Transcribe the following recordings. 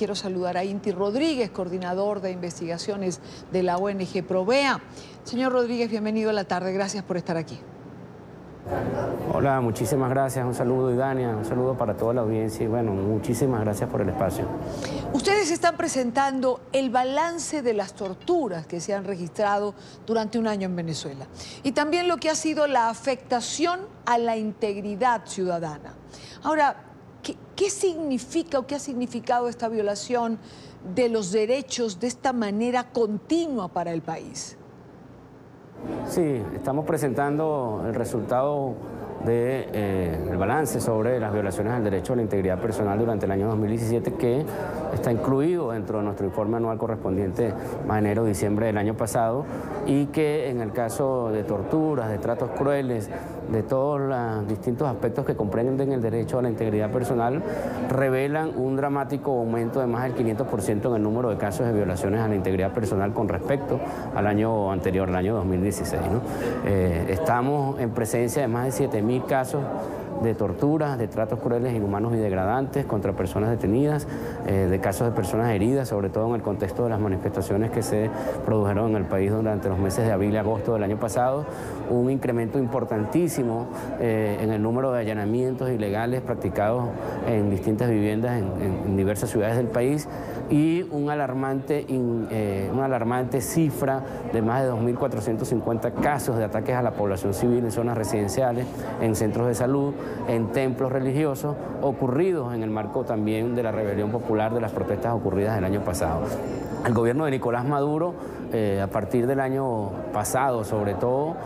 quiero saludar a Inti Rodríguez, coordinador de investigaciones de la ONG Provea. Señor Rodríguez, bienvenido a la tarde. Gracias por estar aquí. Hola, muchísimas gracias. Un saludo, Idania, un saludo para toda la audiencia y bueno, muchísimas gracias por el espacio. Ustedes están presentando el balance de las torturas que se han registrado durante un año en Venezuela y también lo que ha sido la afectación a la integridad ciudadana. Ahora, ¿qué significa o qué ha significado esta violación de los derechos de esta manera continua para el país? Sí, estamos presentando el resultado del balance sobre las violaciones al derecho a la integridad personal durante el año 2017, que está incluido dentro de nuestro informe anual correspondiente a enero-diciembre del año pasado, y que en el caso de torturas, de tratos crueles, de todos los distintos aspectos que comprenden el derecho a la integridad personal, revelan un dramático aumento de más del 500% en el número de casos de violaciones a la integridad personal con respecto al año anterior, el año 2016, ¿no? Estamos en presencia de más de 7.000 casos de torturas, de tratos crueles, inhumanos y degradantes contra personas detenidas, de casos de personas heridas, sobre todo en el contexto de las manifestaciones que se produjeron en el país durante los meses de abril y agosto del año pasado, un incremento importantísimo en el número de allanamientos ilegales practicados en distintas viviendas en diversas ciudades del país y una alarmante cifra de más de 2.450 casos de ataques a la población civil en zonas residenciales, en centros de salud, en templos religiosos, ocurridos en el marco también de la rebelión popular de las protestas ocurridas el año pasado. El gobierno de Nicolás Maduro, a partir del año pasado sobre todo,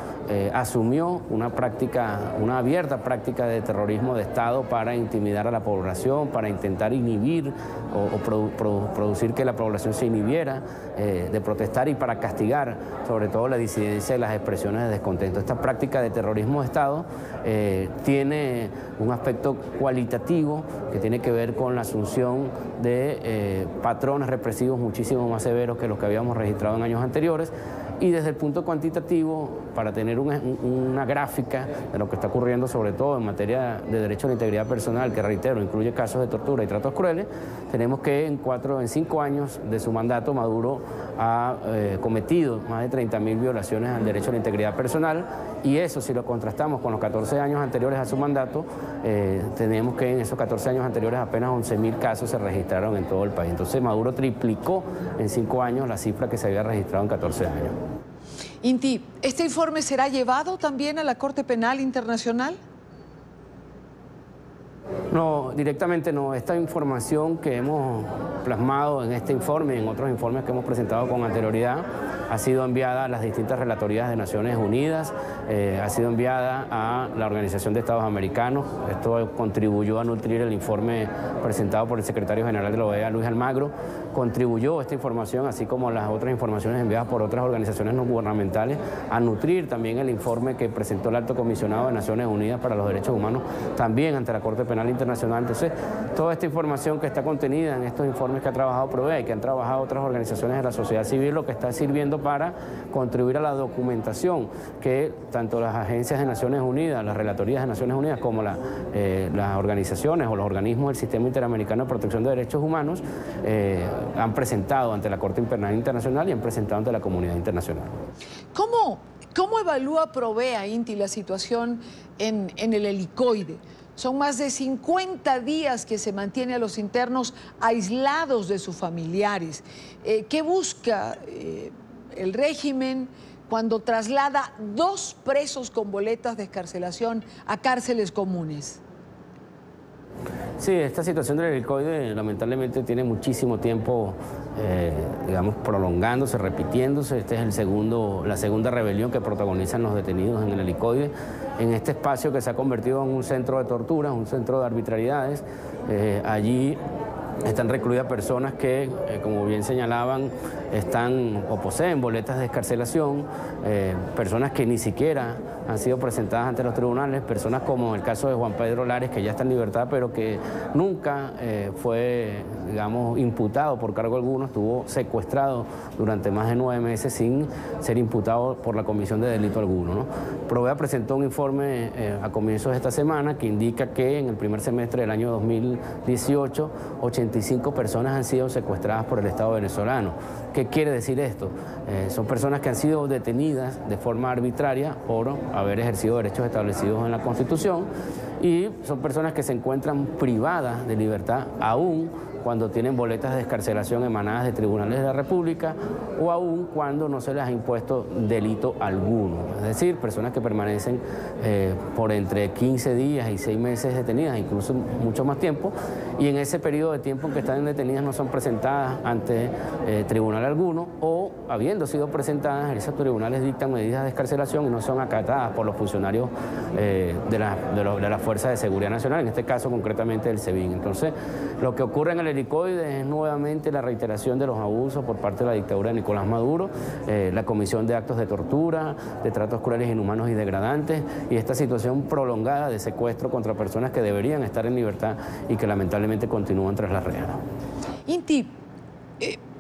asumió una abierta práctica de terrorismo de Estado para intimidar a la población, para intentar inhibir o producir que la población se inhibiera de protestar y para castigar sobre todo la disidencia y las expresiones de descontento. Esta práctica de terrorismo de Estado tiene un aspecto cualitativo que tiene que ver con la asunción de patrones represivos muchísimo más severos que los que habíamos registrado en años anteriores, y desde el punto cuantitativo, para tener una gráfica de lo que está ocurriendo sobre todo en materia de derecho a la integridad personal, que reitero, incluye casos de tortura y tratos crueles, tenemos que en 5 años de su mandato Maduro ha cometido más de 30.000 violaciones al derecho a la integridad personal, y eso, si lo contrastamos con los 14 años anteriores a su mandato, tenemos que en esos 14 años anteriores apenas 11.000 casos se registraron en todo el país. Entonces Maduro triplicó en 5 años la cifra que se había registrado en 14 años. Inti, ¿este informe será llevado también a la Corte Penal Internacional? No, directamente no. Esta información que hemos plasmado en este informe y en otros informes que hemos presentado con anterioridad ha sido enviada a las distintas relatorías de Naciones Unidas, ha sido enviada a la Organización de Estados Americanos. Esto contribuyó a nutrir el informe presentado por el secretario general de la OEA, Luis Almagro. Contribuyó esta información, así como las otras informaciones enviadas por otras organizaciones no gubernamentales, a nutrir también el informe que presentó el Alto Comisionado de Naciones Unidas para los Derechos Humanos, también ante la Corte Penal Internacional. Entonces, toda esta información que está contenida en estos informes que ha trabajado Provea y que han trabajado otras organizaciones de la sociedad civil, lo que está sirviendo para contribuir a la documentación que tanto las agencias de Naciones Unidas, las relatorías de Naciones Unidas, como las organizaciones o los organismos del Sistema Interamericano de Protección de Derechos Humanos han presentado ante la Corte Penal Internacional y han presentado ante la comunidad internacional. ¿Cómo evalúa Provea, Inti, la situación en el Helicoide? Son más de 50 días que se mantiene a los internos aislados de sus familiares. ¿Qué busca el régimen cuando traslada 2 presos con boletas de excarcelación a cárceles comunes? Sí, esta situación del Helicoide lamentablemente tiene muchísimo tiempo, digamos, prolongándose, repitiéndose. Esta es la segunda rebelión que protagonizan los detenidos en el Helicoide, en este espacio que se ha convertido en un centro de torturas, un centro de arbitrariedades. Allí están recluidas personas que, como bien señalaban, están o poseen boletas de excarcelación, personas que ni siquiera han sido presentadas ante los tribunales, personas como el caso de Juan Pedro Lares, que ya está en libertad, pero que nunca fue, digamos, imputado por cargo alguno, estuvo secuestrado durante más de 9 meses sin ser imputado por la comisión de delito alguno, ¿no? Provea presentó un informe a comienzos de esta semana que indica que en el primer semestre del año 2018, 85 personas han sido secuestradas por el Estado venezolano. ¿Qué quiere decir esto? Son personas que han sido detenidas de forma arbitraria por haber ejercido derechos establecidos en la Constitución, y son personas que se encuentran privadas de libertad aún cuando tienen boletas de excarcelación emanadas de tribunales de la República o aún cuando no se les ha impuesto delito alguno. Es decir, personas que permanecen por entre 15 días y 6 meses detenidas, incluso mucho más tiempo, y en ese periodo de tiempo en que están detenidas no son presentadas ante tribunal alguno, o habiendo sido presentadas, esos tribunales dictan medidas de excarcelación y no son acatadas por los funcionarios de la Fuerza de Seguridad Nacional, en este caso concretamente del SEBIN. Entonces, lo que ocurre en el helicoide es nuevamente la reiteración de los abusos por parte de la dictadura de Nicolás Maduro, la comisión de actos de tortura, de tratos crueles, inhumanos y degradantes, y esta situación prolongada de secuestro contra personas que deberían estar en libertad y que lamentablemente continúan tras las rejas. Inti,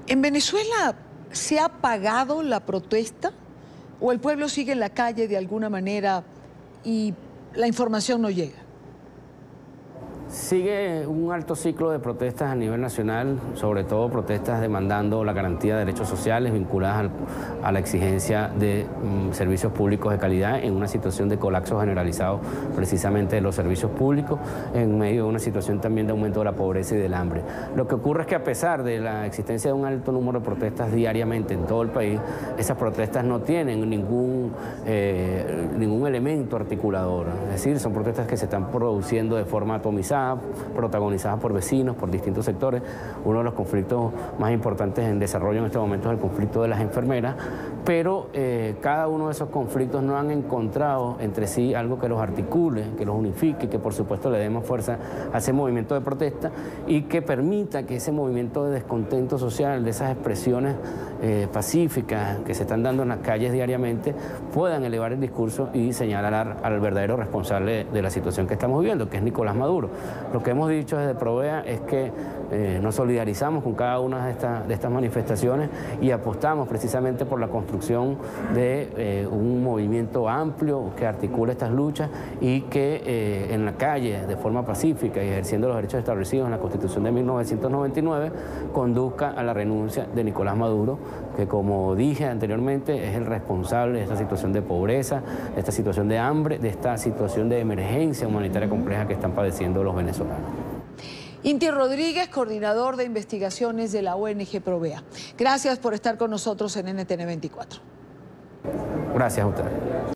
¿en Venezuela se ha apagado la protesta o el pueblo sigue en la calle de alguna manera y la información no llega? Sigue un alto ciclo de protestas a nivel nacional, sobre todo protestas demandando la garantía de derechos sociales vinculadas a la exigencia de servicios públicos de calidad en una situación de colapso generalizado precisamente de los servicios públicos, en medio de una situación también de aumento de la pobreza y del hambre. Lo que ocurre es que a pesar de la existencia de un alto número de protestas diariamente en todo el país, esas protestas no tienen ningún elemento articulador, es decir, son protestas que se están produciendo de forma atomizada, protagonizadas por vecinos, por distintos sectores. Uno de los conflictos más importantes en desarrollo en este momento es el conflicto de las enfermeras, pero cada uno de esos conflictos no han encontrado entre sí algo que los articule, que los unifique, que por supuesto le dé más fuerza a ese movimiento de protesta y que permita que ese movimiento de descontento social, de esas expresiones pacíficas que se están dando en las calles diariamente, puedan elevar el discurso y señalar al verdadero responsable de la situación que estamos viviendo, que es Nicolás Maduro. Lo que hemos dicho desde Provea es que nos solidarizamos con cada una de estas manifestaciones y apostamos precisamente por la construcción de un movimiento amplio que articule estas luchas y que en la calle, de forma pacífica y ejerciendo los derechos establecidos en la Constitución de 1999, conduzca a la renuncia de Nicolás Maduro, que, como dije anteriormente, es el responsable de esta situación de pobreza, de esta situación de hambre, de esta situación de emergencia humanitaria compleja que están padeciendo los venezolanos. Inti Rodríguez, coordinador de investigaciones de la ONG Provea. Gracias por estar con nosotros en NTN 24. Gracias a usted.